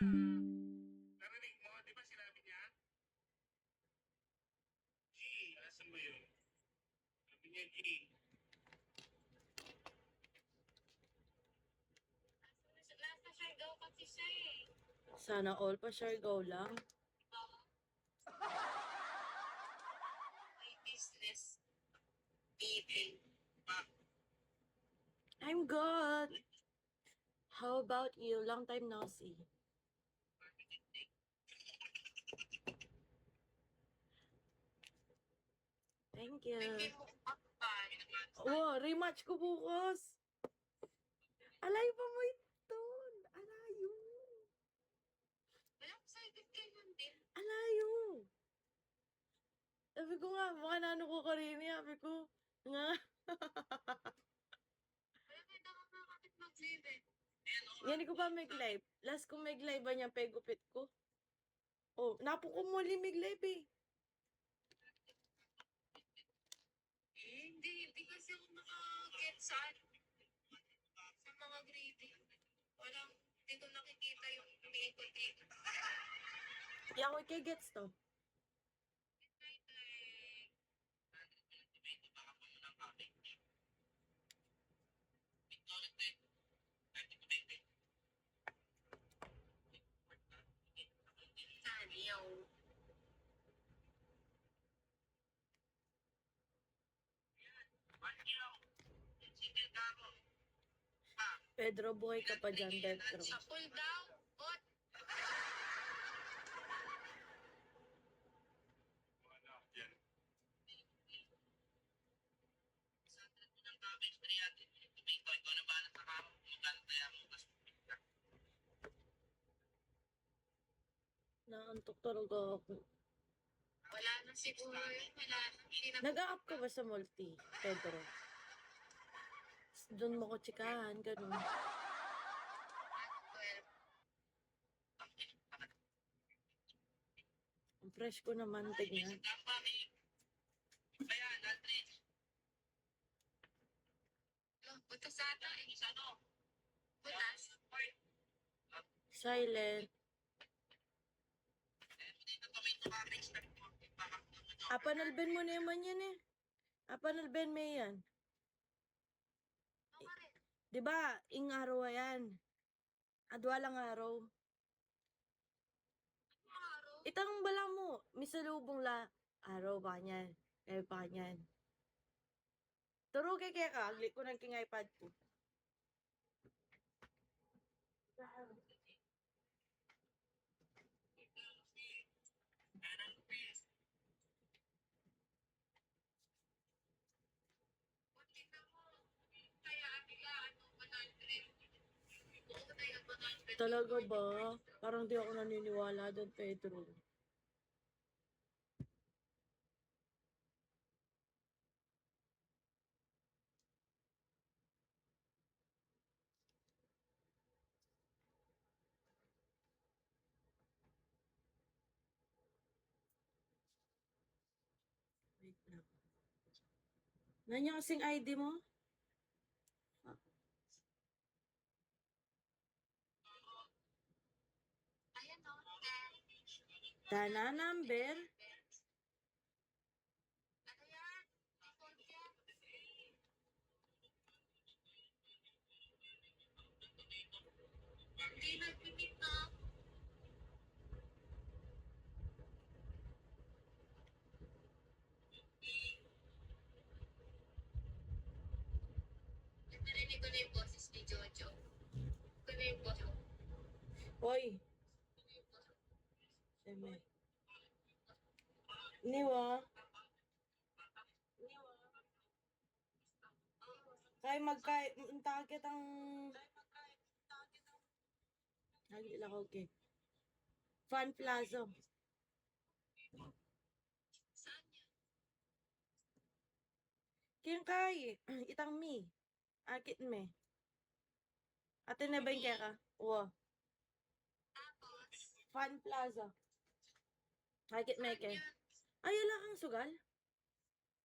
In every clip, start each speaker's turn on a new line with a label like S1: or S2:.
S1: Narinig mo, di ba sinabi niya? G, asan ba yun? Sabi niya, G.
S2: Nasa Siargao kasi siya eh.
S3: Sana all pa Siargao lang.
S2: May business meeting.
S3: I'm good. How about you? Long time no see. Thank you.
S2: Hindi mo akbay.
S3: Oh, rematch ko bukas. Alay pa mo ito. Alayo.
S2: Wala excited kayo din.
S3: Alayo. Sabi ko nga, mukha nano ko karini. Sabi ko, nga.
S2: Wala kayo nakakakapit mag-live eh.
S3: Yan ko pa mag-live. Last ko mag-live ba niya, pegupit ko. Oh, napo ko muli mag-live eh.
S2: Hindi kasi ako nakaget sa mga greeting. Walang, hindi ko nakikita yung umiikot-ikot.
S3: Yan ko kay gets to.
S2: Saniyaw.
S3: Pedro, buhay ka pa dyan, Pedro.
S2: Sa pool daw. Bot.
S1: Wala, yan.
S3: Naantok talaga ako.
S2: Wala na siguro yun. Wala na. Hindi na.
S3: Nag-a-up ka ba sa multi, Pedro? Doon mo ko chikahan, ganun.
S2: 12.
S3: Ang fresh ko naman, tignan.
S2: Butas ata eh. Butas.
S3: Silent. Apanalben mo naman yan eh. Apanalben mo yan.
S2: Ano ka rin?
S3: Diba, ing araw yan. Adwa lang araw.
S2: Ano araw?
S3: Itang bala mo, misalubong la. Araw ba yan? Kaya pa yan. Turo kay ka, agli ko ng king iPad ko.
S2: Buti na mo. Kaya bigla ano, 100. Oo na yung 100.
S3: Talaga ba? Parang di ako naniniwala doon, Pedro. Wait lang. Nandiyan kasing ID mo?
S2: Ayan o.
S3: Dana number.
S2: Ano yan? Default yan. Hindi nag-meet na. Narinig ko na yung boses ni Jojo. Ko na yung boses.
S3: Hoy, eme. Niwa. Kaya target ang... Lagi lang okay. Fun Plaza.
S2: Saan yan?
S3: Kaya kay, itang mi. Akit me. Ate na ba yung kaya ka? Oo.
S2: Tapos,
S3: Fun Plaza. Akit me
S2: saan
S3: kay.
S2: yan?
S3: Ay, wala kang sugal?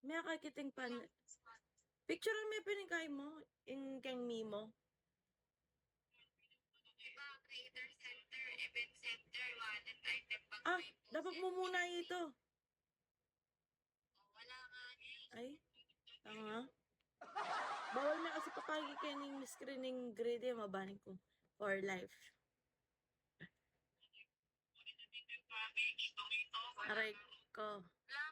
S3: May akakiting pan... Picture may pinigay mo. Yung kang mi mo.
S2: Iba, Creator Center, payment center, wallet item, pag
S3: Ah,
S2: may
S3: dapat mo muna ito.
S2: wala nga eh.
S3: Ay, tanga. Bawal na kasi papagi kayo ng screening grade mabanin ko for life. Aray ko.
S2: Wala